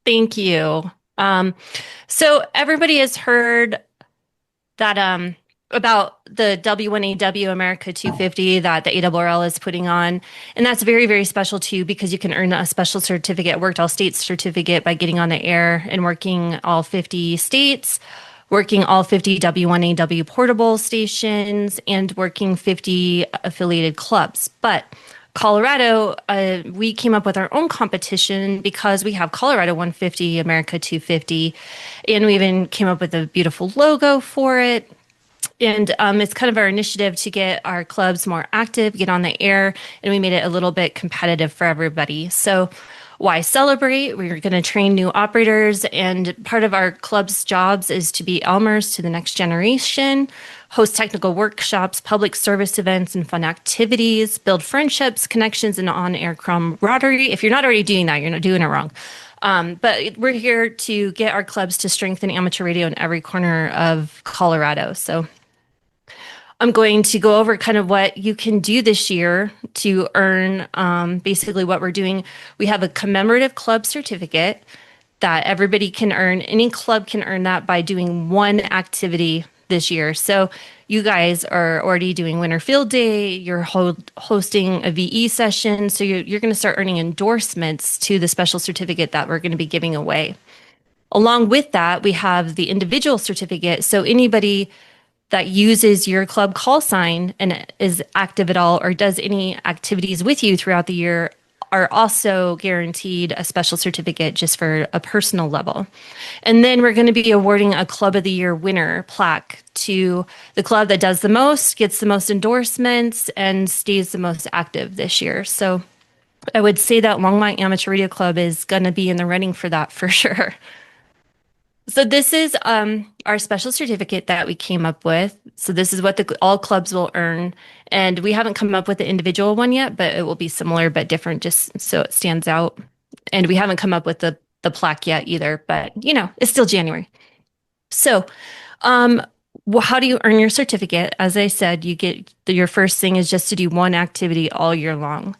Thank you. Um, so everybody has heard that about the W1AW America 250 that the ARRL is putting on. And that's very, very special too, because you can earn a special certificate, worked all states certificate by getting on the air and working all 50 states, working all 50 W1AW portable stations, and working 50 affiliated clubs. But Colorado, we came up with our own competition because we have Colorado 150, America 250, and we even came up with a beautiful logo for it. And it's kind of our initiative to get our clubs more active, get on the air, and we made it a little bit competitive for everybody. So why celebrate? We're going to train new operators, and part of our club's jobs is to be Elmers to the next generation, host technical workshops, public service events, and fun activities, build friendships, connections, and on-air camaraderie. If you're not already doing that, you're not doing it wrong. But we're here to get our clubs to strengthen amateur radio in every corner of Colorado. So I'm going to go over kind of what you can do this year to earn basically what we're doing. We have a commemorative club certificate that everybody can earn. Any club can earn that by doing one activity this year. So you guys are already doing Winter Field Day. You're hosting a VE session. So you're going to start earning endorsements to the special certificate that we're going to be giving away. Along with that, we have the individual certificate. So anybody that uses your club call sign and is active at all or does any activities with you throughout the year are also guaranteed a special certificate just for a personal level. And then we're going to be awarding a Club of the Year winner plaque to the club that does the most, gets the most endorsements, and stays the most active this year. So I would say that Longmont Amateur Radio Club is going to be in the running for that for sure. So this is our special certificate that we came up with. So this is what all clubs will earn. And we haven't come up with the individual one yet, but it will be similar but different just so it stands out. And we haven't come up with the plaque yet either, but it's still January. So how do you earn your certificate? As I said, you get your first thing is just to do one activity all year long.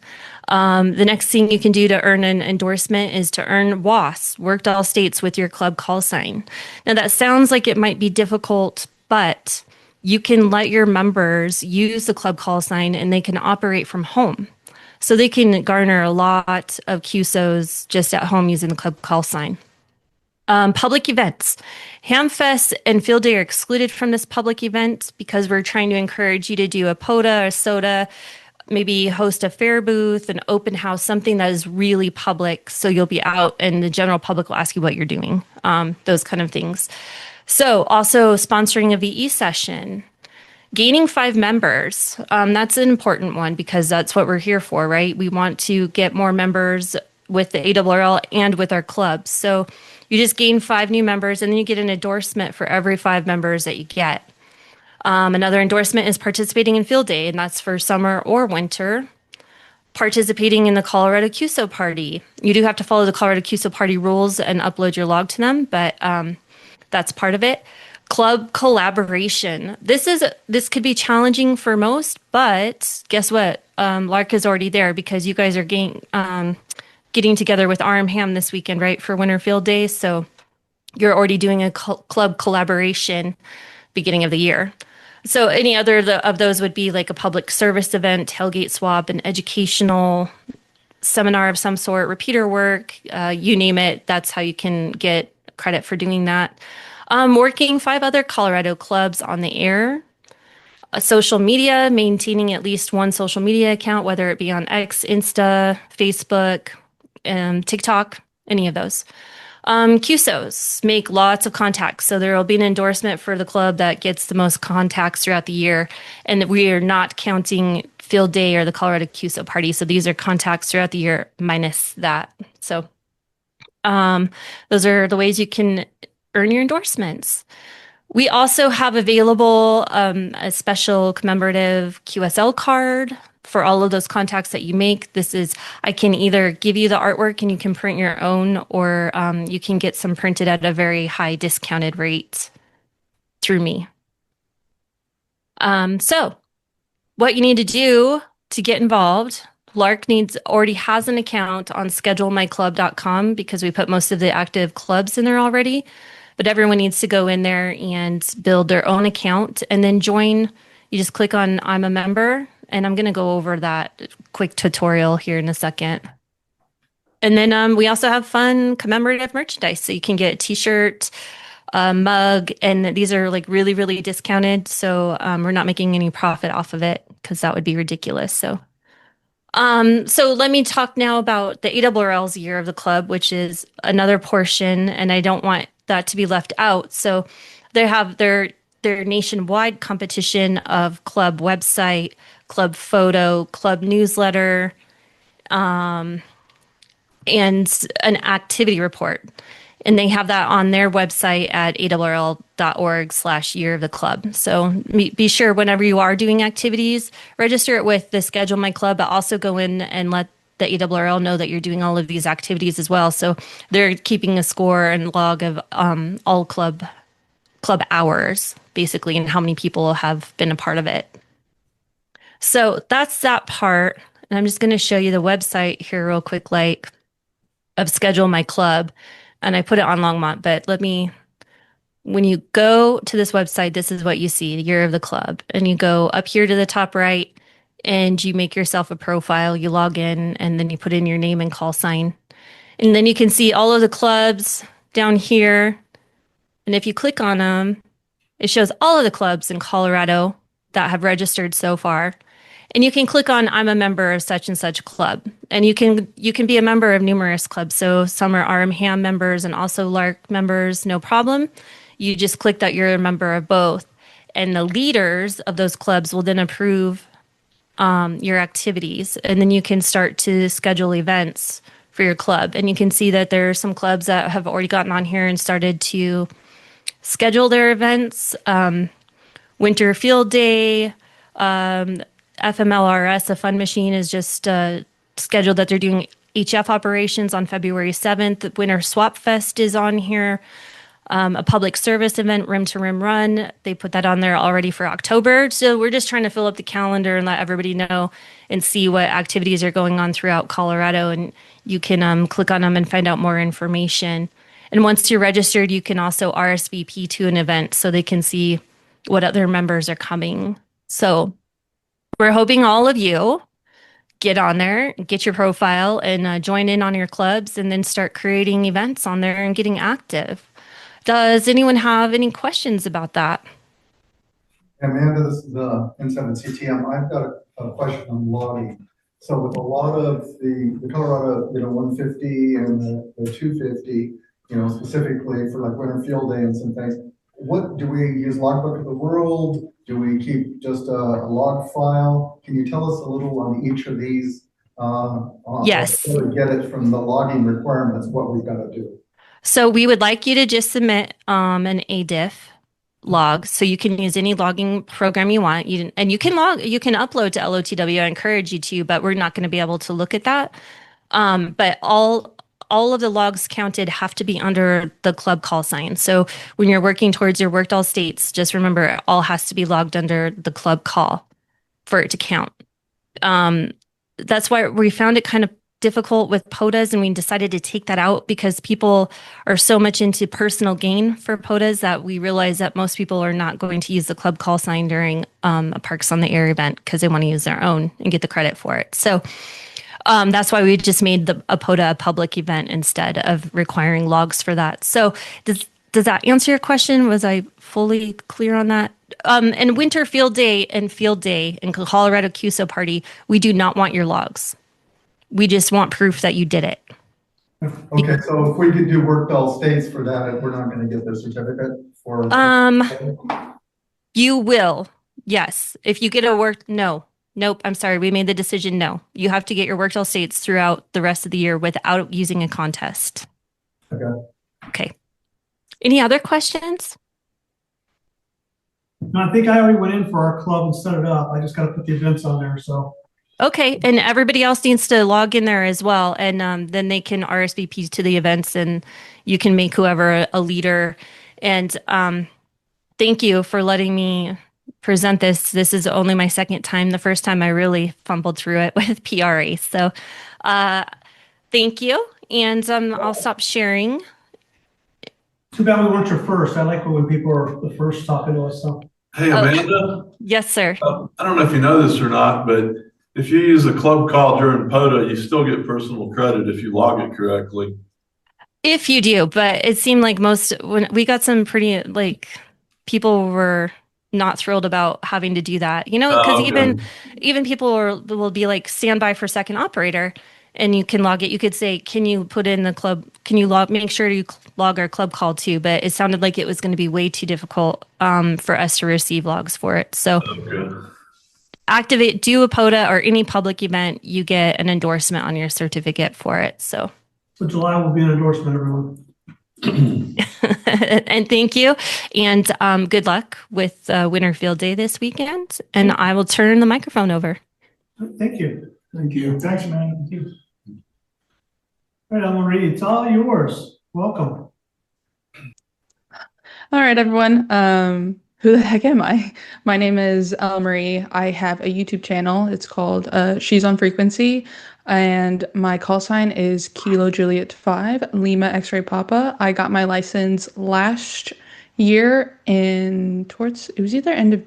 The next thing you can do to earn an endorsement is to earn WAS, worked all states with your club call sign. Now that sounds like it might be difficult, but you can let your members use the club call sign and they can operate from home. So they can garner a lot of QSOs just at home using the club call sign. Public events. Hamfest and Field Day are excluded from this public event because we're trying to encourage you to do a POTA, a SOTA, maybe host a fair booth, an open house, something that is really public. So you'll be out and the general public will ask you what you're doing, those kind of things. So also sponsoring a VE session, gaining 5 members. That's an important one because that's what we're here for, right? We want to get more members with the ARRL and with our clubs. So you just gain 5 new members and then you get an endorsement for every 5 members that you get. Another endorsement is participating in Field Day, and that's for summer or winter. Participating in the Colorado QSO Party. You do have to follow the Colorado QSO Party rules and upload your log to them, but that's part of it. Club collaboration. This could be challenging for most, but guess what? LARC is already there because you guys are getting together with RM this weekend, right, for Winter Field Day. So you're already doing a club collaboration beginning of the year. So any other of those would be like a public service event, tailgate swap, an educational seminar of some sort, repeater work, you name it. That's how you can get credit for doing that. Working 5 other Colorado clubs on the air. Social media, maintaining at least one social media account, whether it be on X, Insta, Facebook, TikTok, any of those. QSOs, make lots of contacts. So there will be an endorsement for the club that gets the most contacts throughout the year. And we are not counting Field Day or the Colorado QSO Party. So these are contacts throughout the year minus that. So those are the ways you can earn your endorsements. We also have available a special commemorative QSL card for all of those contacts that you make. I can either give you the artwork and you can print your own, or you can get some printed at a very high discounted rate through me. So what you need to do to get involved, LARC already has an account on schedulemyclub.com because we put most of the active clubs in there already. But everyone needs to go in there and build their own account and then join. You just click on I'm a member, and I'm going to go over that quick tutorial here in a second. And then we also have fun commemorative merchandise. So you can get a t-shirt, a mug, and these are like really, really discounted. So we're not making any profit off of it because that would be ridiculous. So let me talk now about the ARRL's Year of the Club, which is another portion, and I don't want that to be left out. So they have their nationwide competition of club website, club photo, club newsletter, and an activity report. And they have that on their website at arrl.org/year of the club. So be sure whenever you are doing activities, register it with the Schedule My Club, but also go in and let the ARRL know that you're doing all of these activities as well. So they're keeping a score and log of all club hours, basically, and how many people have been a part of it. So that's that part. And I'm just going to show you the website here real quick, like of Schedule My Club. And I put it on Longmont, but when you go to this website, this is what you see, the Year of the Club. And you go up here to the top right and you make yourself a profile, you log in, and then you put in your name and call sign. And then you can see all of the clubs down here. And if you click on them, it shows all of the clubs in Colorado that have registered so far. And you can click on I'm a member of such and such club. And you can be a member of numerous clubs. So some are RMHAM members and also LARC members, no problem. You just click that you're a member of both. And the leaders of those clubs will then approve your activities. And then you can start to schedule events for your club. And you can see that there are some clubs that have already gotten on here and started to schedule their events. Winter Field Day, FMLRS, a fun machine, is just scheduled that they're doing HF operations on February 7th. Winter Swap Fest is on here. A public service event, Rim to Rim Run. They put that on there already for October. So we're just trying to fill up the calendar and let everybody know and see what activities are going on throughout Colorado. And you can click on them and find out more information. And once you're registered, you can also RSVP to an event so they can see what other members are coming. So we're hoping all of you get on there, get your profile, and join in on your clubs, and then start creating events on there and getting active. Does anyone have any questions about that? Amanda, this is inside of CTM. I've got a question on logging. So with a lot of the Colorado, 150 and the 250, specifically for like Winter Field Day and some things, what do we use? Logbook of the World? Do we keep just a log file? Can you tell us a little on each of these? Yes. Get it from the logging requirements, what we've got to do. So we would like you to just submit an ADIF log. So you can use any logging program you want. You can upload to LOTW. I encourage you to, but we're not going to be able to look at that. But all of the logs counted have to be under the club call sign. So when you're working towards your worked all states, just remember it all has to be logged under the club call for it to count. That's why we found it kind of difficult with POTAs, and we decided to take that out because people are so much into personal gain for POTAs that we realize that most people are not going to use the club call sign during a Parks on the Air event because they want to use their own and get the credit for it. So that's why we just made a POTA a public event instead of requiring logs for that. So does that answer your question? Was I fully clear on that? And Winter Field Day and Colorado QSO Party, we do not want your logs. We just want proof that you did it. Okay, so if we could do worked all states for that, we're not going to get the certificate for. You will, yes. If you get nope. I'm sorry, we made the decision. No, you have to get your worked all states throughout the rest of the year without using a contest. Okay. Any other questions? No, I think I already went in for our club and set it up. I just got to put the events on there. So. Okay, and everybody else needs to log in there as well, and then they can RSVP to the events, and you can make whoever a leader. And Thank you for letting me present this. This is only my second time. The first time I really fumbled through it with PRA. So, uh, thank you. And I'll stop sharing. Too bad we weren't your first. I like when people are the first talking to us, so. Hey, Oh, Amanda, yes, sir. I don't know if you know this or not, but if you use a club call during POTA, you still get personal credit if you log it correctly. If you do, but it seemed like when we got some pretty people were not thrilled about having to do that. Because Oh, okay. even people will be like standby for second operator, and you can log it. You could say, "Can you put in the club? Can you make sure you log our club call too?" But it sounded like it was going to be way too difficult for us to receive logs for it. So Okay. do a POTA or any public event, you get an endorsement on your certificate for it. So July will be an endorsement, everyone. and thank you. And good luck with Winter Field Day this weekend. And I will turn the microphone over. Thank you. Thank you. Thanks, man. Thank you. All right, Elle-Marie, it's all yours. Welcome. All right, everyone. Who the heck am I? My name is Elle-Marie. I have a YouTube channel. It's called She's on Frequency, and my call sign is Kilo Juliet 5 Lima X-Ray Papa. I got my license last year it was either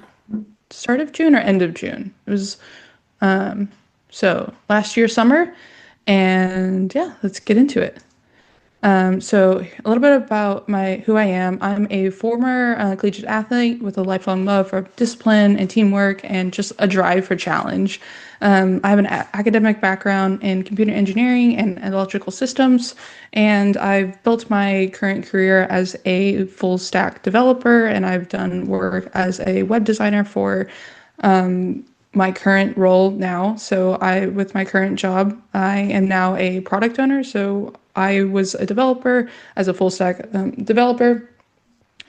start of June or end of June. It was so last year summer, and yeah, let's get into it. So a little bit about who I am. I'm a former collegiate athlete with a lifelong love for discipline and teamwork and just a drive for challenge. I have an academic background in computer engineering and electrical systems, and I've built my current career as a full stack developer, and I've done work as a web designer for my current role now. So with my current job, I am now a product owner. So I was a developer as a full stack developer.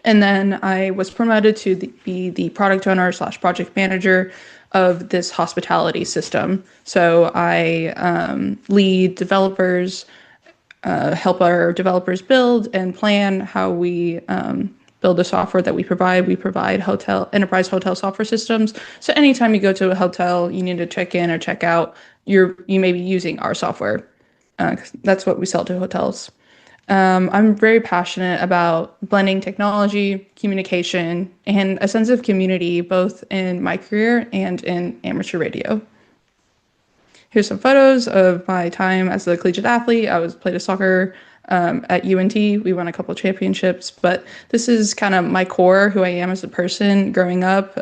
And then I was promoted to be the product owner / project manager of this hospitality system. So I lead developers, help our developers build and plan how we build the software that we provide. We provide enterprise hotel software systems. So anytime you go to a hotel, you need to check in or check out, you may be using our software. That's what we sell to hotels. I'm very passionate about blending technology, communication, and a sense of community, both in my career and in amateur radio. Here's some photos of my time as a collegiate athlete. I played a soccer at UNT. We won a couple of championships, but this is kind of my core, who I am as a person growing up.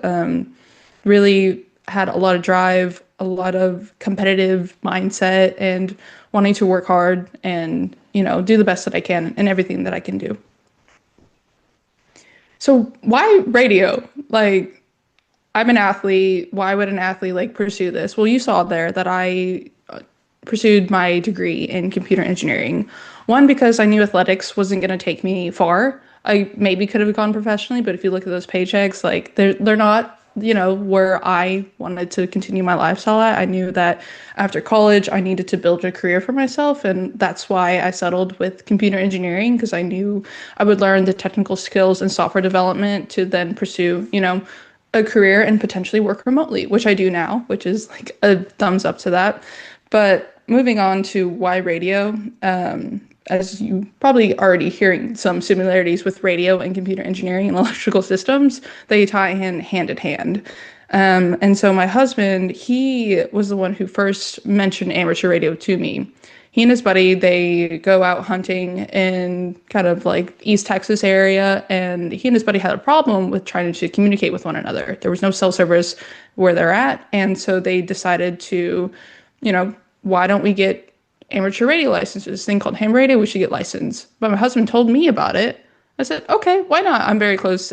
Really had a lot of drive, a lot of competitive mindset, and wanting to work hard and, do the best that I can in everything that I can do. So why radio? I'm an athlete. Why would an athlete pursue this? Well, you saw there that I pursued my degree in computer engineering. One, because I knew athletics wasn't going to take me far. I maybe could have gone professionally, but if you look at those paychecks, they're not, where I wanted to continue my lifestyle at. I knew that after college, I needed to build a career for myself. And that's why I settled with computer engineering, because I knew I would learn the technical skills and software development to then pursue, a career and potentially work remotely, which I do now, which is a thumbs up to that. But moving on to why radio, as you probably already hearing some similarities with radio and computer engineering and electrical systems, they tie in hand in hand. And so my husband, he was the one who first mentioned amateur radio to me. He and his buddy, they go out hunting in kind of East Texas area, and he and his buddy had a problem with trying to communicate with one another. There was no cell service where they're at, and so they decided to, why don't we get amateur radio licenses? This thing called ham radio, we should get licensed. But my husband told me about it. I said, okay, why not? I'm very close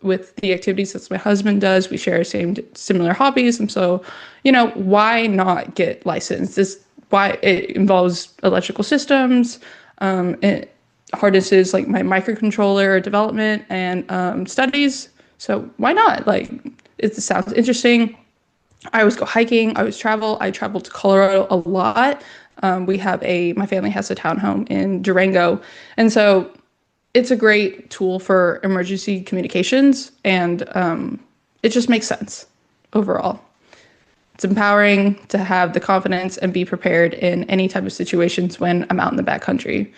with the activities that my husband does. We share similar hobbies, and so, why not get licensed? Why it involves electrical systems, it harnesses my microcontroller development and studies. So why not? It sounds interesting. I always go hiking. I always travel. I travel to Colorado a lot. My family has a townhome in Durango, and so it's a great tool for emergency communications, and it just makes sense overall. It's empowering to have the confidence and be prepared in any type of situations when I'm out in the backcountry.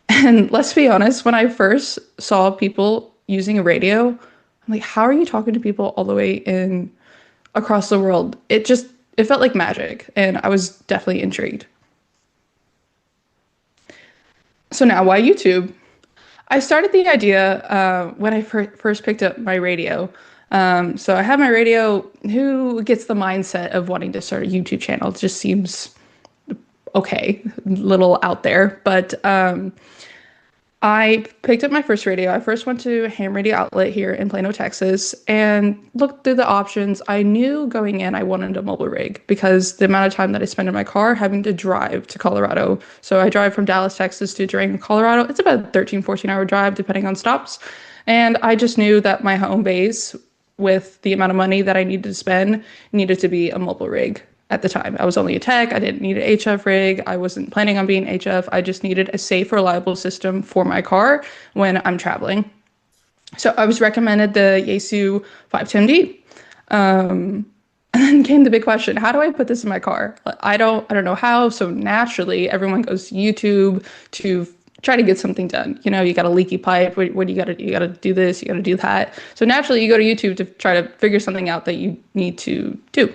And let's be honest, when I first saw people using a radio, I'm like, how are you talking to people all the way in across the world? It felt like magic, and I was definitely intrigued. So now, why YouTube? I started the idea when I first picked up my radio. So I have my radio. Who gets the mindset of wanting to start a YouTube channel? It just seems okay, a little out there. But I picked up my first radio. I first went to Ham Radio Outlet here in Plano, Texas, and looked through the options. I knew going in I wanted a mobile rig because the amount of time that I spend in my car having to drive to Colorado. So I drive from Dallas, Texas to Durango, Colorado. It's about a 13, 14-hour drive depending on stops. And I just knew that my home base, with the amount of money that I needed to spend, needed to be a mobile rig. At the time, I was only a tech. I didn't need an HF rig. I wasn't planning on being HF. I just needed a safe, reliable system for my car when I'm traveling. So I was recommended the Yaesu 510D. And then came the big question: how do I put this in my car? I don't know how. So naturally, everyone goes to YouTube to try to get something done. You know, you got a leaky pipe. What do you got to do? You got to do this. You got to do that. So naturally, you go to YouTube to try to figure something out that you need to do.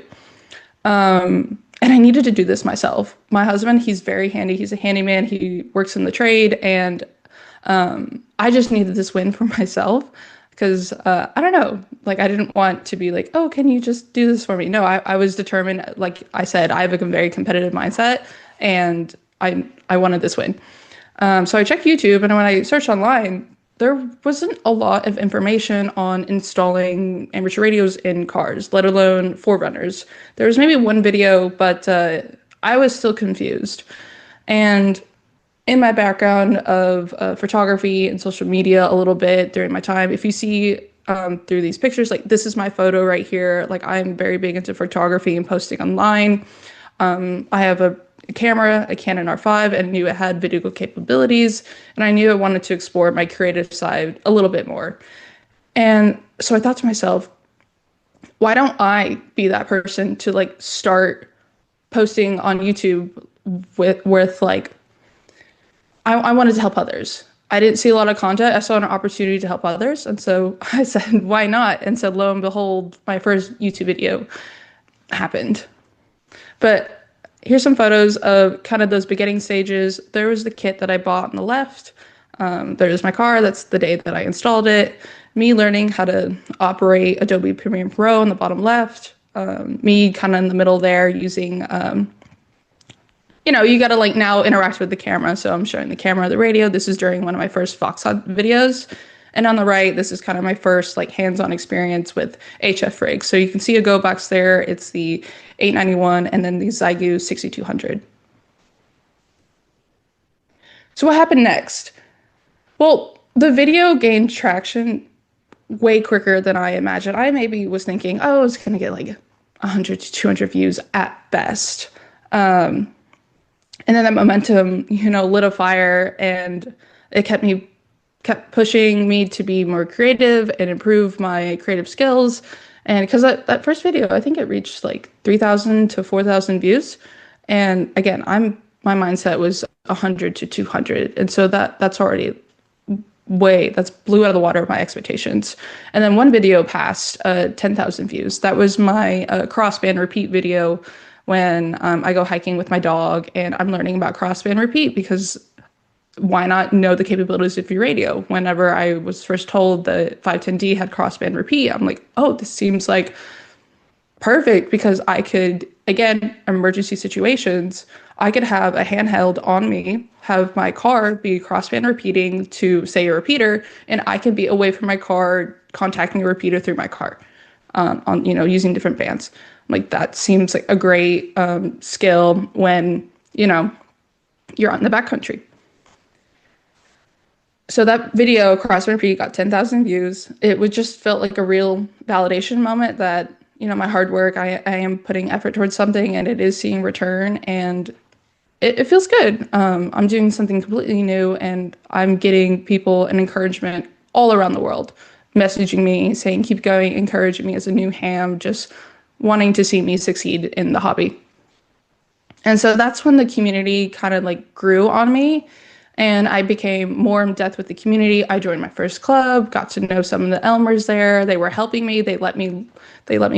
And I needed to do this myself. My husband, he's very handy. He's a handyman. He works in the trade. And I just needed this win for myself because I don't know, like I didn't want to be like, oh, can you just do this for me? No, I was determined. Like I said, I have a very competitive mindset, and I wanted this win. So I checked YouTube, and when I searched online, there wasn't a lot of information on installing amateur radios in cars, let alone 4Runners. There was maybe one video, but I was still confused. And in my background of photography and social media a little bit during my time, if you see through these pictures, like this is my photo right here. Like I'm very big into photography and posting online. I have a camera, a Canon R5, and knew it had video capabilities, and I knew I wanted to explore my creative side a little bit more. And so I thought to myself, why don't I be that person to like start posting on YouTube with like, I wanted to help others. I didn't see a lot of content. I saw an opportunity to help others. And so I said, why not? And so lo and behold, my first YouTube video happened. But here's some photos of kind of those beginning stages. There was the kit that I bought on the left. There's my car. That's the day that I installed it. Me learning how to operate Adobe Premiere Pro on the bottom left. Me kind of in the middle there using, you got to like now interact with the camera. So I'm showing the camera, the radio. This is during one of my first Fox Hunt videos. And on the right, this is kind of my first like hands-on experience with HF rigs. So you can see a Go box there. It's the 891 and then the Zygu 6200. So what happened next? Well, the video gained traction way quicker than I imagined. I maybe was thinking, oh, it's going to get like 100 to 200 views at best. And then that momentum, lit a fire, and it kept pushing me to be more creative and improve my creative skills. And because that first video, I think it reached like 3,000 to 4,000 views. And again, my mindset was 100 to 200. And so that's already that's blew out of the water my expectations. And then one video passed 10,000 views. That was my crossband repeat video when I go hiking with my dog and I'm learning about crossband repeat, because why not know the capabilities of your radio? Whenever I was first told the 510D had crossband repeat, I'm like, oh, this seems like perfect, because I could, again, emergency situations, I could have a handheld on me, have my car be crossband repeating to, say, a repeater, and I can be away from my car contacting a repeater through my car on using different bands. Like, that seems like a great skill when, you're out in the backcountry. So that video, crossband repeat, got 10,000 views. It would just felt like a real validation moment that, my hard work, I am putting effort towards something and it is seeing return. And it feels good. I'm doing something completely new, and I'm getting people and encouragement all around the world, messaging me, saying, keep going, encouraging me as a new ham, just wanting to see me succeed in the hobby. And so that's when the community kind of like grew on me, and I became more in depth with the community. I joined my first club, got to know some of the Elmers there. They were helping me. They let me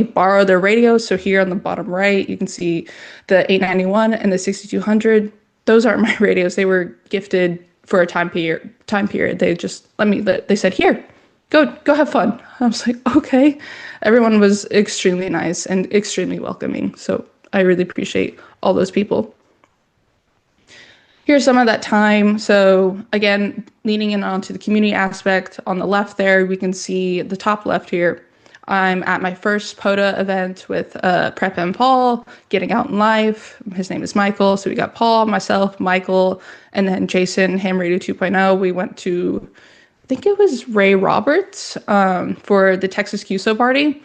borrow their radios. So here on the bottom right, you can see the 891 and the 6200. Those aren't my radios. They were gifted for a time period. They said, here, go have fun. I was like, okay. Everyone was extremely nice and extremely welcoming. So I really appreciate all those people. Here's some of that time. So again, leaning in onto the community aspect, on the left there, we can see the top left here. I'm at my first POTA event with Prep and Paul, getting out in life. His name is Michael. So we got Paul, myself, Michael, and then Jason, Ham Radio 2.0. We went to, I think it was Ray Roberts for the Texas QSO party.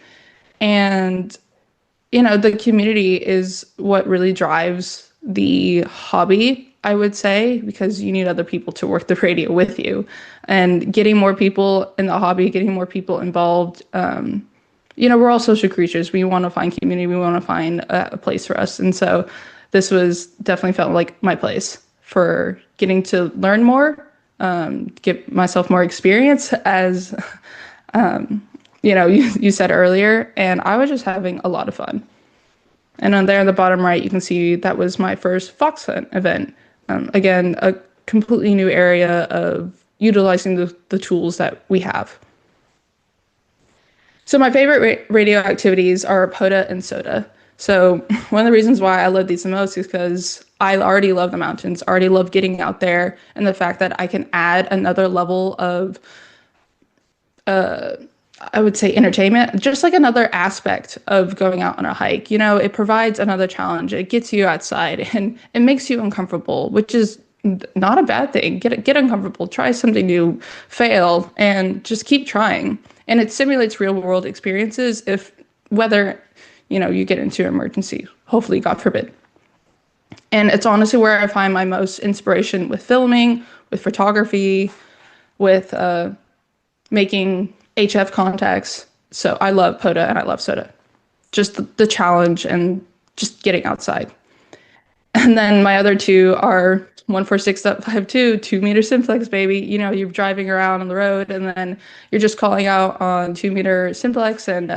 And, the community is what really drives the hobby, I would say, because you need other people to work the radio with you. And getting more people in the hobby, getting more people involved, we're all social creatures. We want to find community. We want to find a place for us. And so this was definitely felt like my place for getting to learn more, get myself more experience as, you said earlier, and I was just having a lot of fun. And on there in the bottom right, you can see that was my first fox hunt event. Again, a completely new area of utilizing the tools that we have. So my favorite radio activities are POTA and SOTA. So one of the reasons why I love these the most is because I already love the mountains, already love getting out there, and the fact that I can add another level of, I would say, entertainment, just like another aspect of going out on a hike. It provides another challenge. It gets you outside and it makes you uncomfortable, which is not a bad thing. Get uncomfortable, try something new, fail, and just keep trying. And it simulates real world experiences whether you get into an emergency, hopefully, God forbid. And it's honestly where I find my most inspiration with filming, with photography, with making HF contacts. So I love POTA and I love SOTA. Just the challenge and just getting outside. And then my other two are 146.52, 2-meter simplex, baby. You're driving around on the road and then you're just calling out on 2-meter simplex, and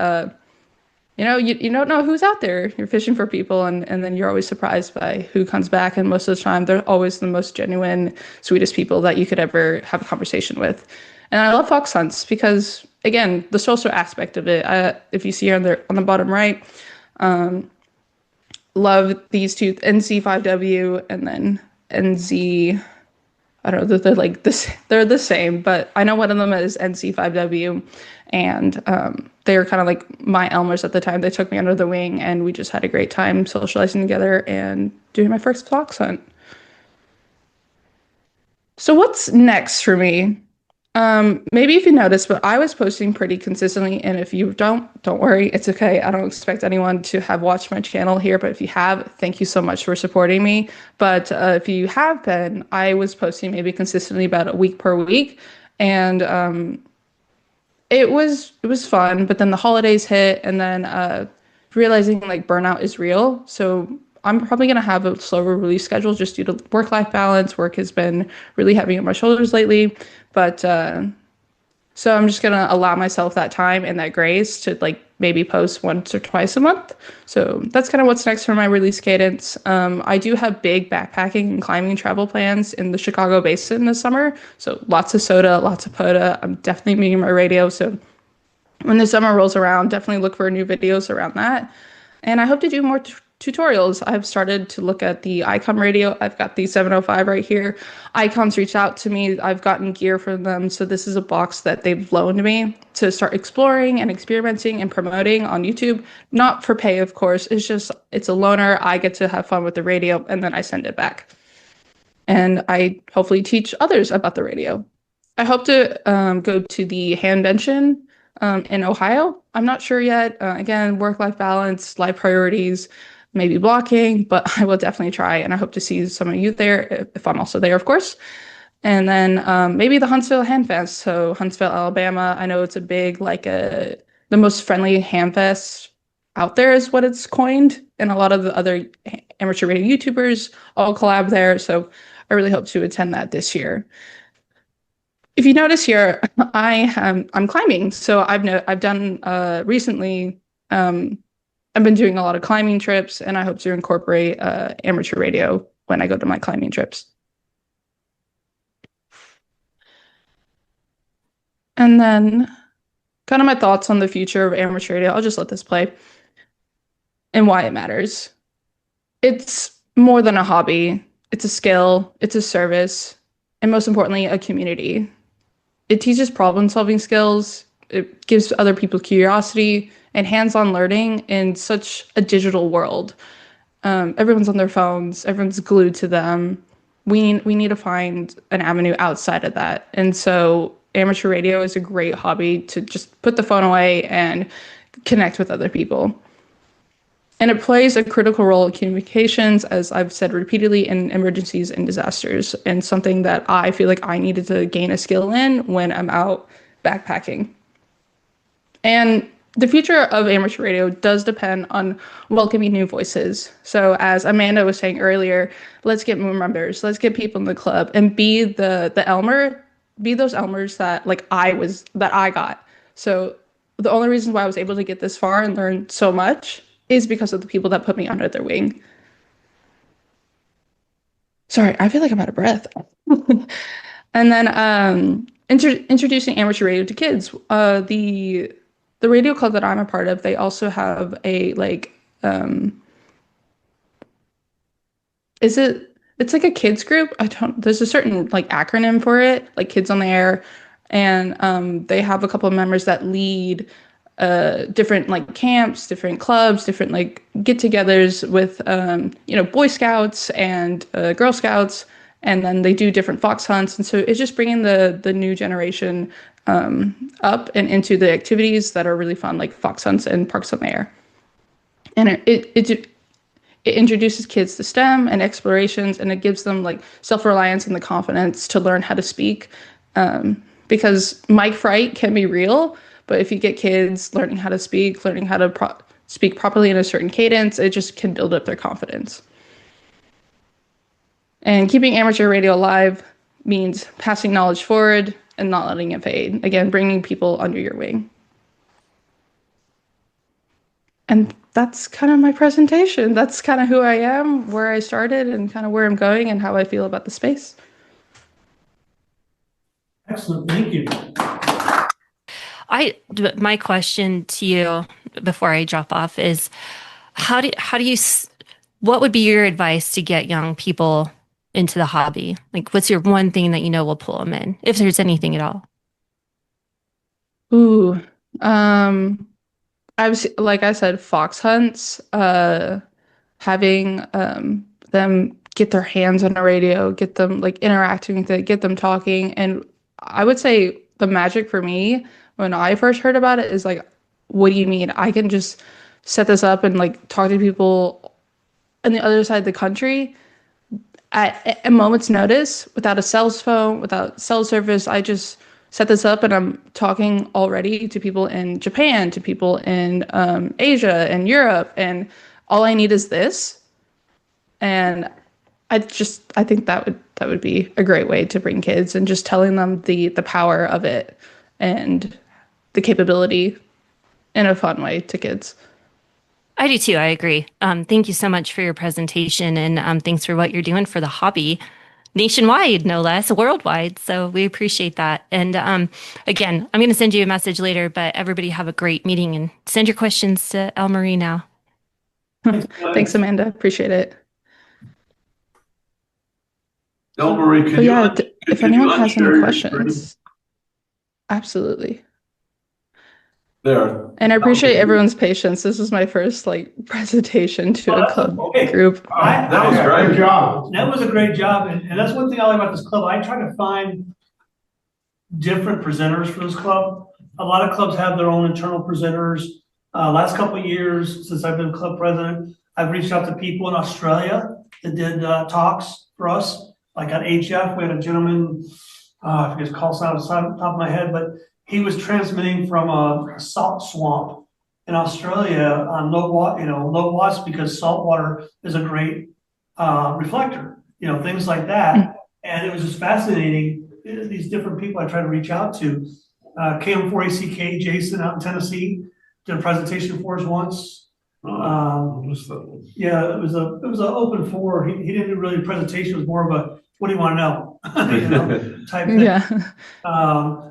you don't know who's out there. You're fishing for people, and then you're always surprised by who comes back. And most of the time, they're always the most genuine, sweetest people that you could ever have a conversation with. And I love fox hunts because, again, the social aspect of it. If you see on the bottom right, love these two, NC5W and then NZ. I don't know, they're like this. They're the same, but I know one of them is NC5W, and they were kind of like my Elmers at the time. They took me under the wing, and we just had a great time socializing together and doing my first fox hunt. So what's next for me? Maybe if you noticed, but I was posting pretty consistently, and if you don't worry, it's okay. I don't expect anyone to have watched my channel here, but if you have, thank you so much for supporting me. But if you have been, I was posting maybe consistently about a week per week, and it was fun. But then the holidays hit, and then realizing like burnout is real. So I'm probably going to have a slower release schedule just due to work-life balance. Work has been really heavy on my shoulders lately. But so I'm just going to allow myself that time and that grace to like maybe post once or twice a month. So that's kind of what's next for my release cadence. I do have big backpacking and climbing travel plans in the Chicago Basin this summer. So lots of SOTA, lots of POTA. I'm definitely meeting my radio. So when the summer rolls around, definitely look for new videos around that. And I hope to do more tutorials. I've started to look at the ICOM radio. I've got the 705 right here. ICOM's reached out to me. I've gotten gear from them. So this is a box that they've loaned me to start exploring and experimenting and promoting on YouTube. Not for pay, of course. It's a loaner. I get to have fun with the radio, and then I send it back. And I hopefully teach others about the radio. I hope to go to the Handvention in Ohio. I'm not sure yet. Again, work-life balance, life priorities. maybe blocking, but I will definitely try. And I hope to see some of you there if I'm also there, of course. And then maybe the Huntsville Ham Fest. So Huntsville, Alabama. I know it's a big, like the most friendly ham fest out there is what it's coined. And a lot of the other amateur radio YouTubers all collab there. So I really hope to attend that this year. If you notice here, I'm climbing. So I've done recently. I've been doing a lot of climbing trips, and I hope to incorporate amateur radio when I go to my climbing trips. And then kind of my thoughts on the future of amateur radio. I'll just let this play and why it matters. It's more than a hobby. It's a skill, it's a service, and most importantly, a community. It teaches problem-solving skills. It gives other people curiosity and hands-on learning in such a digital world. Everyone's on their phones. Everyone's glued to them. We need to find an avenue outside of that. And so amateur radio is a great hobby to just put the phone away and connect with other people. And it plays a critical role in communications, as I've said repeatedly, in emergencies and disasters, and something that I feel like I needed to gain a skill in when I'm out backpacking. And the future of amateur radio does depend on welcoming new voices. So as Amanda was saying earlier, let's get more members, let's get people in the club, and be the Elmer, be those Elmers that I got. So the only reason why I was able to get this far and learn so much is because of the people that put me under their wing. Sorry, I feel like I'm out of breath. And then introducing amateur radio to kids. The radio club that I'm a part of, they also have a it's like a kids group. There's a certain like acronym for it, like Kids on the Air. And they have a couple of members that lead different like camps, different clubs, different like get-togethers with Boy Scouts and Girl Scouts, and then they do different fox hunts. And so it's just bringing the new generation up and into the activities that are really fun, like fox hunts and parks on the air. And it introduces kids to STEM and explorations, and it gives them like self-reliance and the confidence to learn how to speak. Because mic fright can be real, but if you get kids learning how to speak, learning how to speak properly in a certain cadence, it just can build up their confidence. And keeping amateur radio alive means passing knowledge forward and not letting it fade. Again, bringing people under your wing. And that's kind of my presentation. That's kind of who I am, where I started, and kind of where I'm going and how I feel about the space. Excellent, thank you. My question to you before I drop off is, what would be your advice to get young people into the hobby? Like, what's your one thing that will pull them in, if there's anything at all? Ooh, like I said, fox hunts, having them get their hands on a radio, get them like interacting with it, get them talking. And I would say the magic for me when I first heard about it is like, what do you mean? I can just set this up and like talk to people on the other side of the country at a moment's notice, without a cell phone, without cell service. I just set this up and I'm talking already to people in Japan, to people in Asia and Europe, and all I need is this. And I think that would be a great way to bring kids, and just telling them the power of it and the capability in a fun way to kids. I do too. I agree. Thank you so much for your presentation, and thanks for what you're doing for the hobby, nationwide, no less, worldwide. So we appreciate that. And again, I'm going to send you a message later, but everybody have a great meeting, and send your questions to Elle-Marie now. Thanks, Amanda. Appreciate it. Elle-Marie, if anyone has any questions, absolutely. There. And I appreciate everyone's patience. This is my first presentation to a club group. That was great. Good job. That was a great job. And that's one thing I like about this club. I try to find different presenters for this club. A lot of clubs have their own internal presenters. Last couple of years, since I've been club president, I've reached out to people in Australia that did talks for us. Like at HF, we had a gentleman, I forget his call sign off the top of my head, but he was transmitting from a salt swamp in Australia on low watts because salt water is a great reflector, things like that. And it was just fascinating. These different people I tried to reach out to. KM4ACK Jason out in Tennessee did a presentation for us once. Yeah, it was an open floor. He didn't do really a presentation. It was more of a what do you want to know, type thing. Yeah.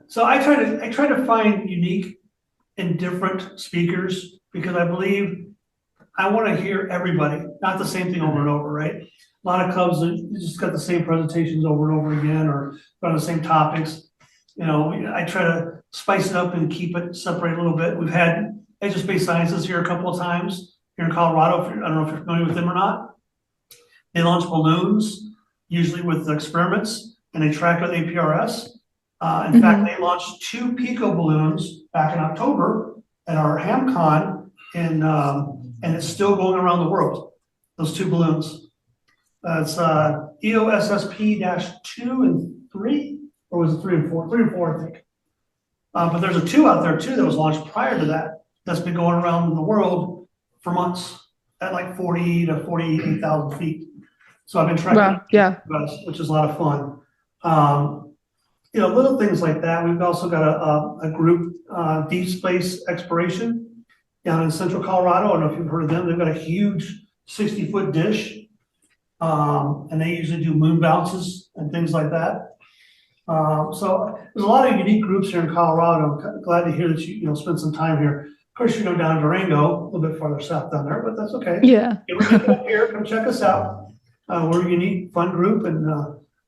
So I try to find unique and different speakers because I believe I want to hear everybody, not the same thing over and over, right? A lot of clubs you just got the same presentations over and over again, or on the same topics. I try to spice it up and keep it separate a little bit. We've had Edge of Space Sciences here a couple of times here in Colorado. I don't know if you're familiar with them or not. They launch balloons, usually with experiments, and they track with APRS. In fact, they launched 2 Pico balloons back in October at our HamCon, and it's still going around the world. Those 2 balloons. It's EOSSP-2 and 3, or was it 3 and 4? 3 and 4, I think. But there's a 2 out there too that was launched prior to that. That's been going around the world for months at like 40 to 48,000 feet. So I've been tracking, which is a lot of fun. Little things like that. We've also got a group, Deep Space Exploration, down in Central Colorado. I don't know if you've heard of them. They've got a huge 60-foot dish, and they usually do moon bounces and things like that. So there's a lot of unique groups here in Colorado. I'm glad to hear that you spend some time here. Of course, you're going down to Durango, a little bit farther south down there, but that's okay. Yeah. Come here, come check us out. We're a unique, fun group, and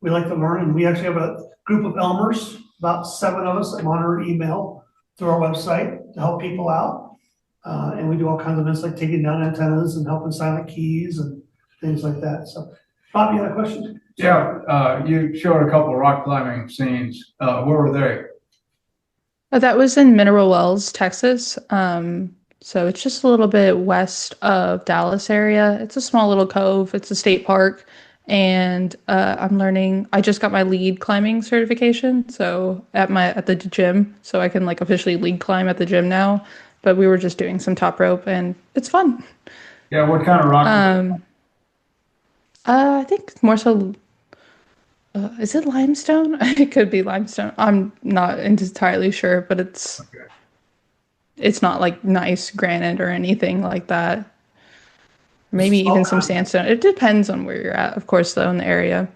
we like to learn. And we actually have a group of Elmers, about 7 of us that monitor email through our website to help people out. And we do all kinds of events like taking down antennas and helping silent keys and things like that. So, Bob, you had a question? Yeah, you showed a couple of rock climbing scenes. Where were they? That was in Mineral Wells, Texas. So it's just a little bit west of Dallas area. It's a small little cove. It's a state park. And I just got my lead climbing certification. So at the gym, so I can officially lead climb at the gym now. But we were just doing some top rope and it's fun. Yeah, what kind of rock? I think more so, is it limestone? It could be limestone. I'm not entirely sure, but it's not like nice granite or anything like that. Maybe even some sandstone. It depends on where you're at, of course, though, in the area.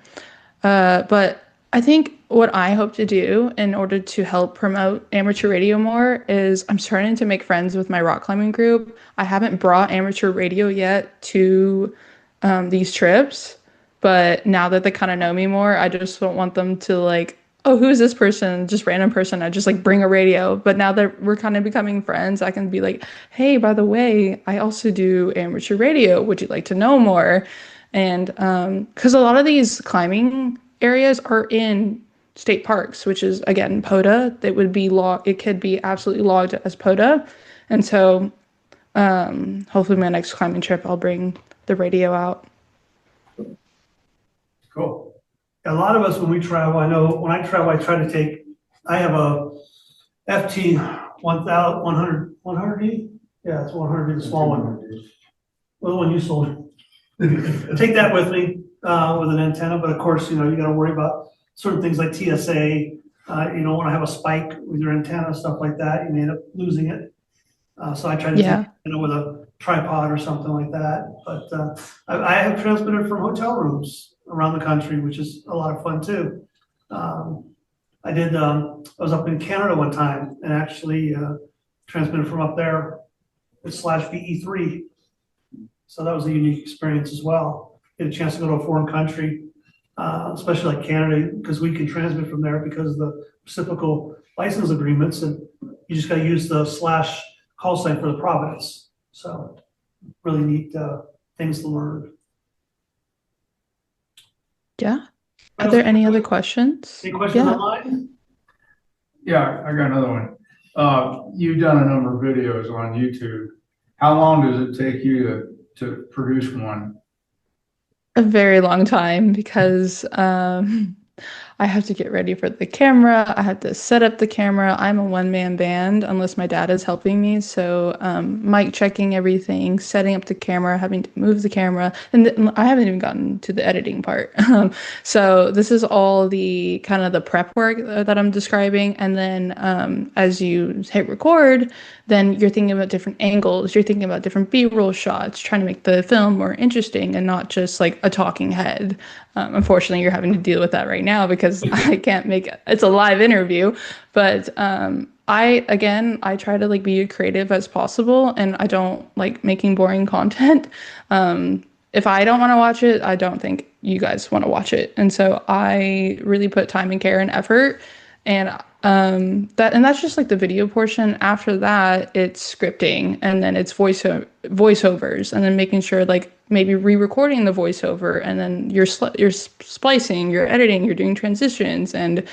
But I think what I hope to do in order to help promote amateur radio more is I'm starting to make friends with my rock climbing group. I haven't brought amateur radio yet to these trips, but now that they kind of know me more, I just don't want them to oh, who is this person? Just random person. I just bring a radio. But now that we're kind of becoming friends, I can be like, hey, by the way, I also do amateur radio. Would you like to know more? And because a lot of these climbing areas are in state parks, which is, again, POTA. It could be absolutely logged as POTA. And so hopefully my next climbing trip, I'll bring the radio out. Cool. A lot of us, when we travel, I know when I travel, I have a FT 100D. Yeah, it's 100D, the small one. Well, the one you sold. Take that with me with an antenna, but of course, you got to worry about certain things like TSA. You don't want to have a spike with your antenna, stuff like that. You may end up losing it. So I try to take it with a tripod or something like that. But I have transmitted from hotel rooms around the country, which is a lot of fun too. I was up in Canada one time and actually transmitted from up there with /VE3. So that was a unique experience as well. Get a chance to go to a foreign country, especially like Canada, because we can transmit from there because of the reciprocal license agreements, and you just got to use the / call sign for the province. So really neat things to learn. Yeah. Are there any other questions? Any questions online? Yeah, I got another one. You've done a number of videos on YouTube. How long does it take you to to produce one? A very long time because I have to get ready for the camera. I have to set up the camera. I'm a one-man band unless my dad is helping me. So mic checking everything, setting up the camera, having to move the camera. And I haven't even gotten to the editing part. So this is all the kind of the prep work that I'm describing. And then as you hit record, then you're thinking about different angles. You're thinking about different B-roll shots, trying to make the film more interesting and not just like a talking head. Unfortunately, you're having to deal with that right now because I can't make it. It's a live interview, but I try to like be as creative as possible, and I don't like making boring content. If I don't want to watch it, I don't think you guys want to watch it, and so I really put time and care and effort, and that's just like the video portion. After that, it's scripting, and then it's voiceovers, and then making sure like maybe re-recording the voiceover, and then you're splicing, you're editing, you're doing transitions, and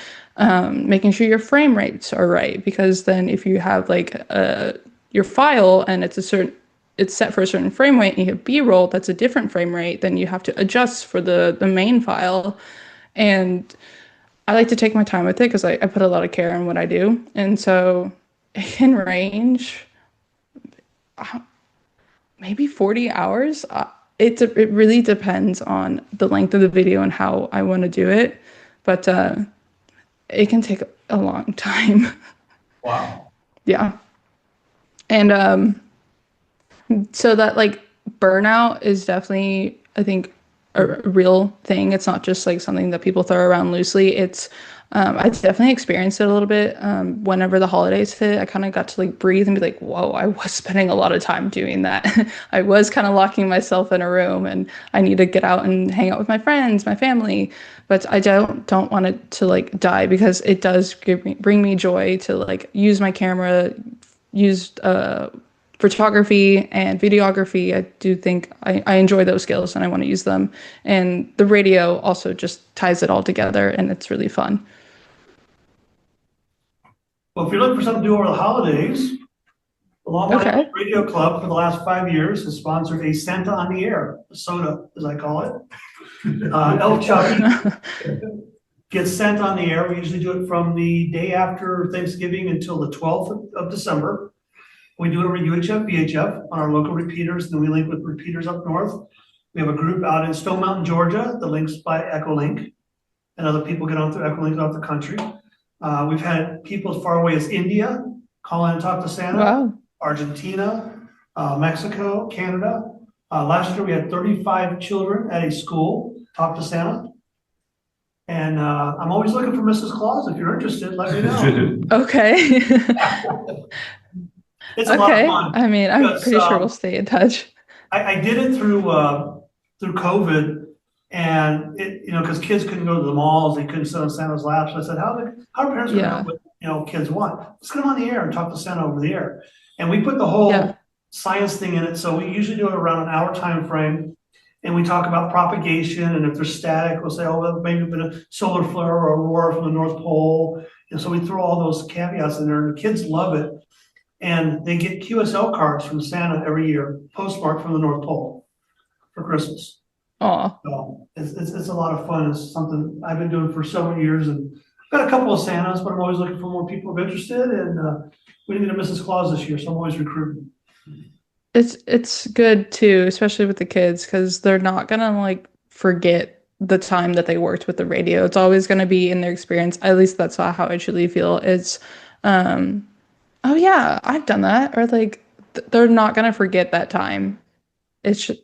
making sure your frame rates are right. Because then if you have like your file and it's set for a certain frame rate, and you have B-roll that's a different frame rate, then you have to adjust for the main file. And I like to take my time with it because I put a lot of care in what I do, and so it can range maybe 40 hours. It really depends on the length of the video and how I want to do it, but it can take a long time. Wow. Yeah. And so that like burnout is definitely, I think, a real thing. It's not just like something that people throw around loosely. It's I definitely experienced it a little bit whenever the holidays hit. I kind of got to like breathe and be like, whoa, I was spending a lot of time doing that. I was kind of locking myself in a room, and I need to get out and hang out with my friends, my family. But I don't want it to like die, because it does bring me joy to like use my camera, use photography and videography. I do think I enjoy those skills and I want to use them. And the radio also just ties it all together, and it's really fun. Well, if you're looking for something to do over the holidays, the Longmont Radio Club for the last 5 years has sponsored a Santa on the Air, a soda, as I call it. El Chucky gets sent on the air. We usually do it from the day after Thanksgiving until the 12th of December. We do it over UHF, VHF on our local repeaters, and then we link with repeaters up north. We have a group out in Stone Mountain, Georgia, that links by Echolink, and other people get on through Echolink throughout the country. We've had people as far away as India call in and talk to Santa, Wow. Argentina, Mexico, Canada. Last year we had 35 children at a school talk to Santa. And I'm always looking for Mrs. Claus. If you're interested, let me know. Okay. It's a lot of Okay. fun. I mean, I'm pretty sure we'll stay in touch. I did it through COVID, and it, because kids couldn't go to the malls, they couldn't sit on Santa's lap. So I said, how are parents going to know what kids want? Let's get them on the air and talk to Santa over the air. And we put the whole science thing in it. So we usually do it around an hour time frame, and we talk about propagation. And if they're static, we'll say, oh, well, maybe been a solar flare or aurora from the North Pole. And so we throw all those caveats in there, and the kids love it. And they get QSL cards from Santa every year, postmarked from the North Pole for Christmas. Oh, So it's a lot of fun. It's something I've been doing for several years, and I've got a couple of Santas, but I'm always looking for more people who are interested. And we didn't get a Mrs. Claus this year, so I'm always recruiting. it's good too, especially with the kids, because they're not gonna like forget the time that they worked with the radio. It's always gonna be in their experience. At least that's how I truly feel. It's oh yeah, I've done that. Or like they're not gonna forget that time. It's just,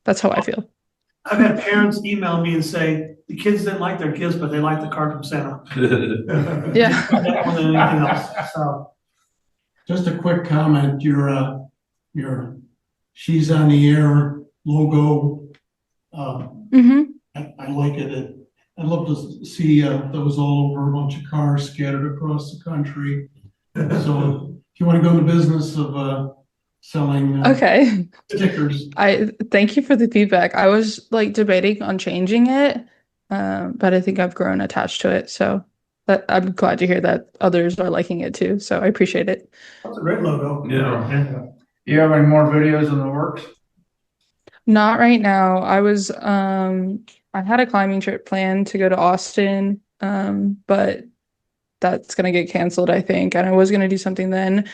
that's how I feel. I've had parents email me and say the kids didn't like their gifts, but they liked the card from Santa. Yeah. More than anything else. So Just a quick comment, your She's on the Air logo, Mm-hmm. I like it. I'd love to see those all over a bunch of cars scattered across the country. So if you want to go in the business of selling Okay. stickers. I thank you for the feedback. I was like debating on changing it, but I think I've grown attached to it. So I'm glad to hear that others are liking it too. So I appreciate it. that's a great logo. Yeah. You have any more videos in the works? Not right now. I had a climbing trip planned to go to Austin, but that's gonna get canceled, I think. And I was gonna do something then.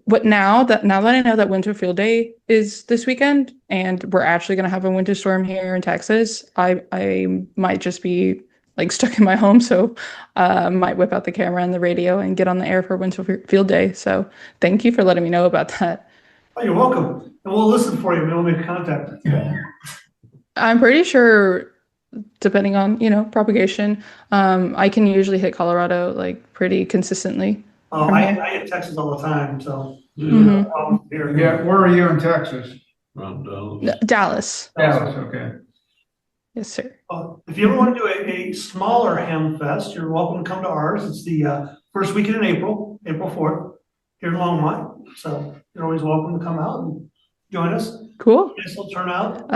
But now that I know that Winter Field Day is this weekend and we're actually gonna have a winter storm here in Texas, I might just be like stuck in my home. So might whip out the camera and the radio and get on the air for Winter Field Day. So thank you for letting me know about that. Oh, you're welcome. And we'll listen for you. We'll make contact. I'm pretty sure, depending on, propagation, I can usually hit Colorado like pretty consistently. Oh, From I here. hit Texas all the time, so. Mhm. Here. Yeah, where are you in Texas? Around Dallas. Dallas. Dallas, okay. Yes, sir. If you ever want to do a smaller ham fest, you're welcome to come to ours. It's the first weekend in April, April 4th, here in Longmont. So you're always welcome to come out and join us. Cool. Yes, we'll turn out.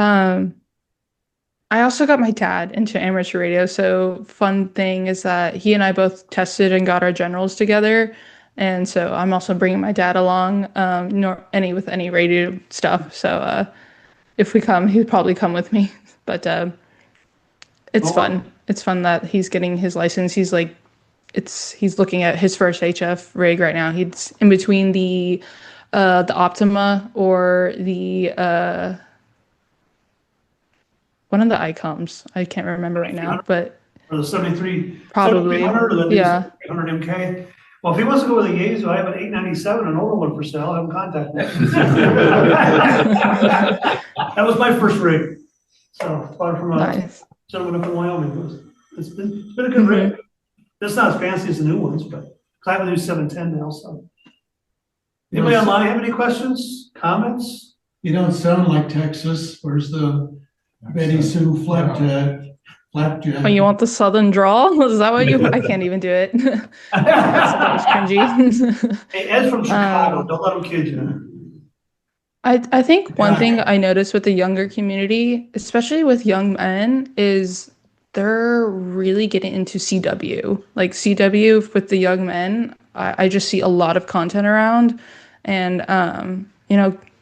I also got my dad into amateur radio. So fun thing is that he and I both tested and got our generals together. And so I'm also bringing my dad along, with any radio stuff. So if we come, he'd probably come with me. But it's fun. It's fun that he's getting his license. He's looking at his first HF rig right now. He's in between the Optima or the one of the ICOMs. I can't remember right now, but Or the 73, probably, 7300 or the yeah. 300 MK. Well, if he wants to go with a Yaesu, I have an 897, an older one for sale. Have him contact me. That was my first rig. So, bought it from a Nice. gentleman up in Wyoming. It's been a good rig. It's not as fancy as the new ones, but 'cause I have a new 710 now, so. Anybody online have any questions, comments? You don't sound like Texas. Where's the Betty Sue flapjack? Oh, you want the southern drawl? Is that what you? I can't even do it. That's cringy. Hey, Ed's from Chicago. Don't let him kid you. I think one thing I noticed with the younger community, especially with young men, is they're really getting into CW. Like CW with the young men, I just see a lot of content around, and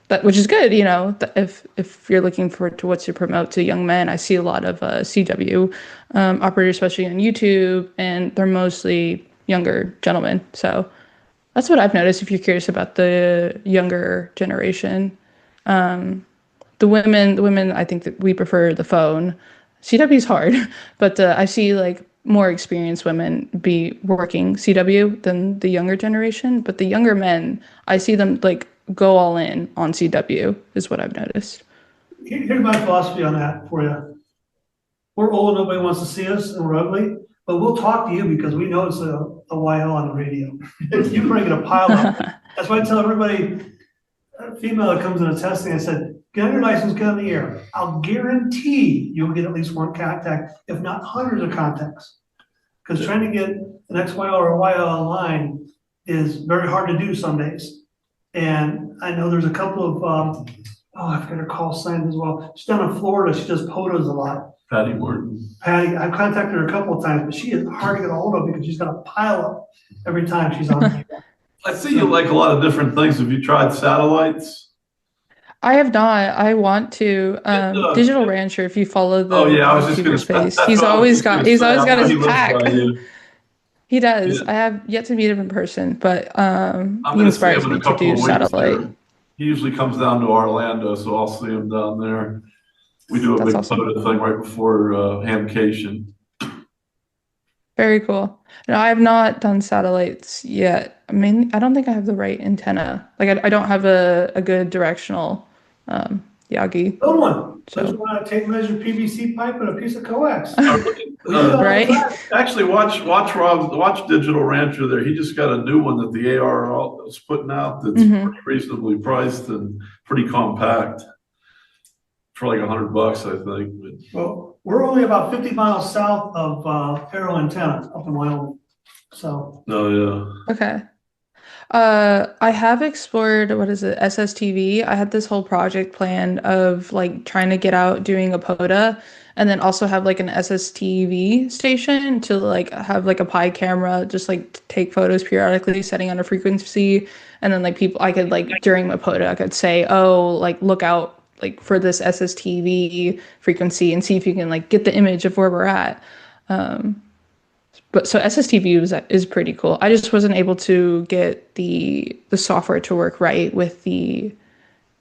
that, which is good. If you're looking to what to promote to young men, I see a lot of CW operators, especially on YouTube, and they're mostly younger gentlemen. So that's what I've noticed. If you're curious about the younger generation, the women, I think that we prefer the phone. CW is hard, but I see like more experienced women be working CW than the younger generation. But the younger men, I see them like go all in on CW is what I've noticed. Here's my philosophy on that for you. We're old, nobody wants to see us, and we're ugly, but we'll talk to you because we know it's a YL on the radio. You bring it a pile up. That's why I tell everybody, a female that comes in a testing, I said, get on your license, get on the air. I'll guarantee you'll get at least one contact, if not hundreds of contacts. Because trying to get an XYL or a YL online is very hard to do some days. And I know there's a couple of, I forgot her call sign as well. She's down in Florida. She does POTOs a lot. Patty Morton. Patty, I've contacted her a couple of times, but she is hard to get a hold of because she's got a pile up every time she's on. I see you like a lot of different things. Have you tried satellites? I have not. I want to. Digital Rancher, if you follow the I was just going to space, say. he's always got his pack. You. He does. Yeah. I have yet to meet him in person, but I'm he going to see inspires him in me a to couple do of weeks. satellite. There. He usually comes down to Orlando, so I'll see him down there. We do a That's big awesome. photo thing right before Hamcation. Very cool. No, I have not done satellites yet. I mean, I don't think I have the right antenna. Like, I don't have a good directional Yagi. Build one. So- Just want to tape measure PVC pipe and a piece of coax. Right? Actually, watch Digital Rancher there. He just got a new one that the Arrl is putting out that's Mhm. pretty reasonably priced and pretty compact for like $100, I think. But Well, we're only about 50 miles south of Arrl Antenna up in Wyoming. So, Okay. I have explored, what is it, SSTV. I had this whole project plan of like trying to get out doing a POTA and then also have like an SSTV station to like have like a Pi camera, just like take photos periodically, setting on a frequency. And then like I could like during my POTA, I could say, oh, like look out like for this SSTV frequency and see if you can like get the image of where we're at. But so SSTV is pretty cool. I just wasn't able to get the software to work right with the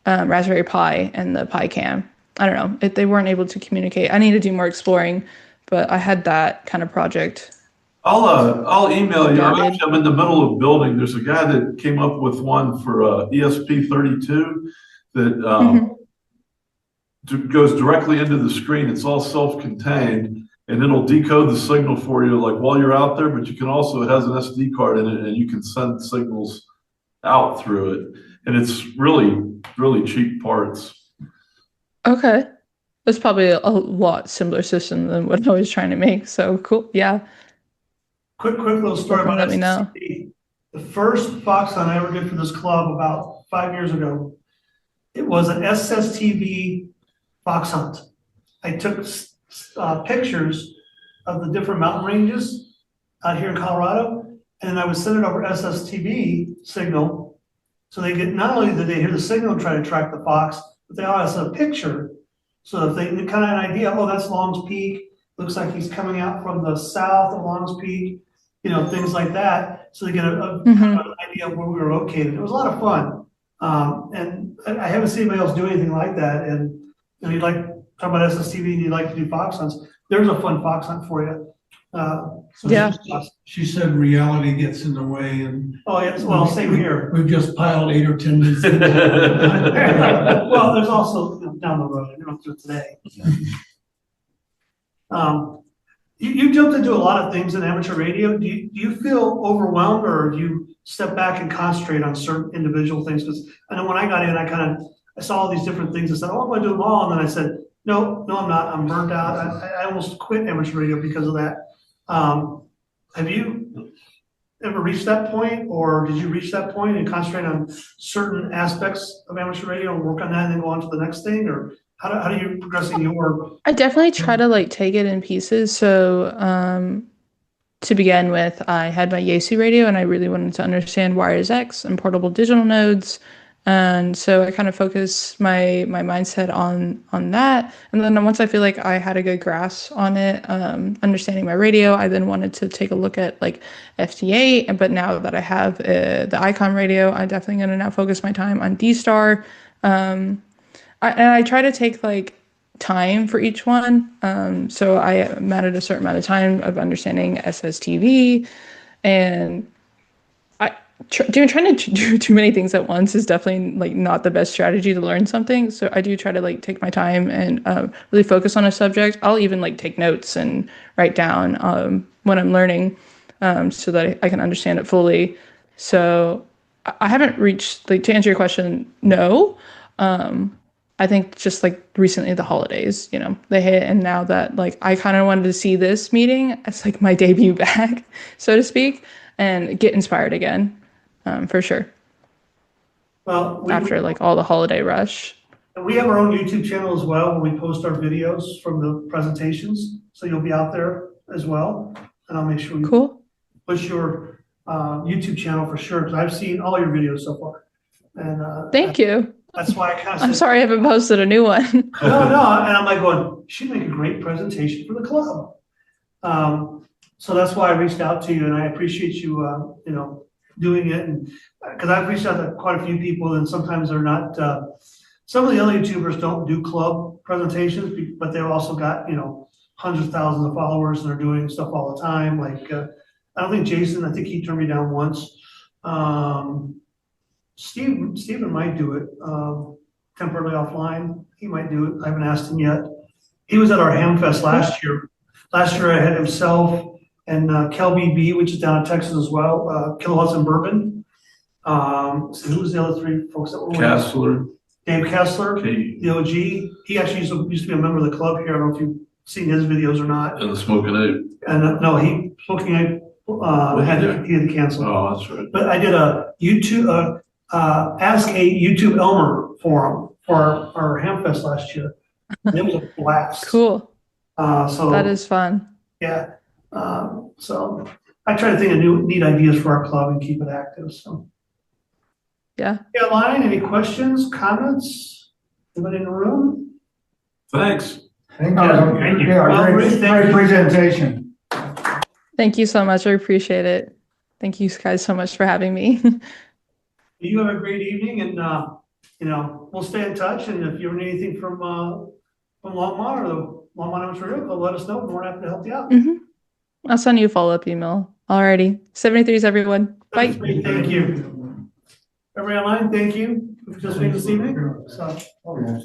Raspberry Pi and the PiCam. I don't know. They weren't able to communicate. I need to do more exploring, but I had that kind of project. I'll email you. Started. I'm in the middle of building. There's a guy that came up with one for ESP32 that goes directly into the screen. It's all self-contained, and it'll decode the signal for you like while you're out there, but you can also, it has an SD card in it, and you can send signals out through it. And it's really, really cheap parts. Okay. That's probably a lot simpler system than what I was trying to make. So cool. Yeah. Quick little story about Let me know. SSTV. The first Fox hunt I ever did for this club about 5 years ago, it was an SSTV Fox hunt. I took pictures of the different mountain ranges out here in Colorado, and I would send it over SSTV signal. So they get, not only did they hear the signal and try to track the fox, but they also have a picture. So if they kind of an idea, oh, that's Long's Peak. Looks like he's coming out from the south of Long's Peak, things like that. So they get a kind of an idea of where we were located. It was a lot of fun. And I haven't seen anybody else do anything like that. And you'd like to talk about SSTV and you'd like to do fox hunts. There's a fun fox hunt for you. Yeah. She said reality gets in the way, and Oh, yeah. Well, same here. we've just piled 8 or 10 minutes. Well, there's also down the road. I don't do it today. You jumped into a lot of things in amateur radio. Do you feel overwhelmed, or do you step back and concentrate on certain individual things? Because I know when I got in, I saw all these different things. I said, oh, I'm going to do them all. And then I said, no, I'm not. I'm burnt out. I almost quit amateur radio because of that. Have you ever reached that point, or did you reach that point and concentrate on certain aspects of amateur radio and work on that and then go on to the next thing? Or how do you progress in your... I definitely try to like take it in pieces. So to begin with, I had my Yaesu radio and I really wanted to understand wires X and portable digital nodes. And so I kind of focused my mindset on that. And then once I feel like I had a good grasp on it, understanding my radio, I then wanted to take a look at like FT8. But now that I have the Icon radio, I'm definitely going to now focus my time on D-Star. And I try to take like time for each one. So I added a certain amount of time of understanding SSTV, and trying to do too many things at once is definitely like not the best strategy to learn something. So I do try to like take my time and really focus on a subject. I'll even like take notes and write down when I'm learning so that I can understand it fully. So I haven't reached, like, to answer your question, no. I think just like recently the holidays, they hit, and now that like I kind of wanted to see this meeting as like my debut back, so to speak, and get inspired again. For sure. Well, after like all the holiday rush. We have our own YouTube channel as well, where we post our videos from the presentations. So you'll be out there as well. And I'll make sure we push your YouTube channel for sure, because I've seen all your videos so far. And thank you. That's why I kind of I'm sorry I haven't posted a new one. No, and I'm like going, she'd make a great presentation for the club. So that's why I reached out to you, and I appreciate you, doing it. And because I've reached out to quite a few people, and sometimes they're not, some of the other YouTubers don't do club presentations, but they've also got, hundreds of thousands of followers, and they're doing stuff all the time. Like, I don't think Jason, I think he turned me down once. Steven might do it, temporarily offline. He might do it. I haven't asked him yet. He was at our Hamfest last year. Last year I had himself and Kel BB, which is down in Texas as well, Kilowatts and Bourbon. So who was the other three folks that were with us? Kessler. Dave Kessler, the OG. He actually used to be a member of the club here. I don't know if you've seen his videos or not. And the Smoking Ape. And no, Smoking Ape he had to cancel. Oh, that's right. But I did a YouTube, Ask a YouTube Elmer forum for our Hamfest last year. And it was a blast. Cool. So that is fun. Yeah. So I try to think of neat ideas for our club and keep it active. So yeah. Line, any questions, comments? Anybody in the room? Thanks. Thank No, you. Thank you. Yeah, Well, Marie, great, thank great you. presentation. Thank you so much. I appreciate it. Thank you guys so much for having me. You have a great evening and, we'll stay in touch. And if you need anything from Longmont or the Longmont Amateur Club, let us know. We're happy to help you out. I'll send you a follow-up email. Alrighty. 73s, everyone. Bye. Thank you. Everybody online, thank you for participating this evening. So. Oh, yeah.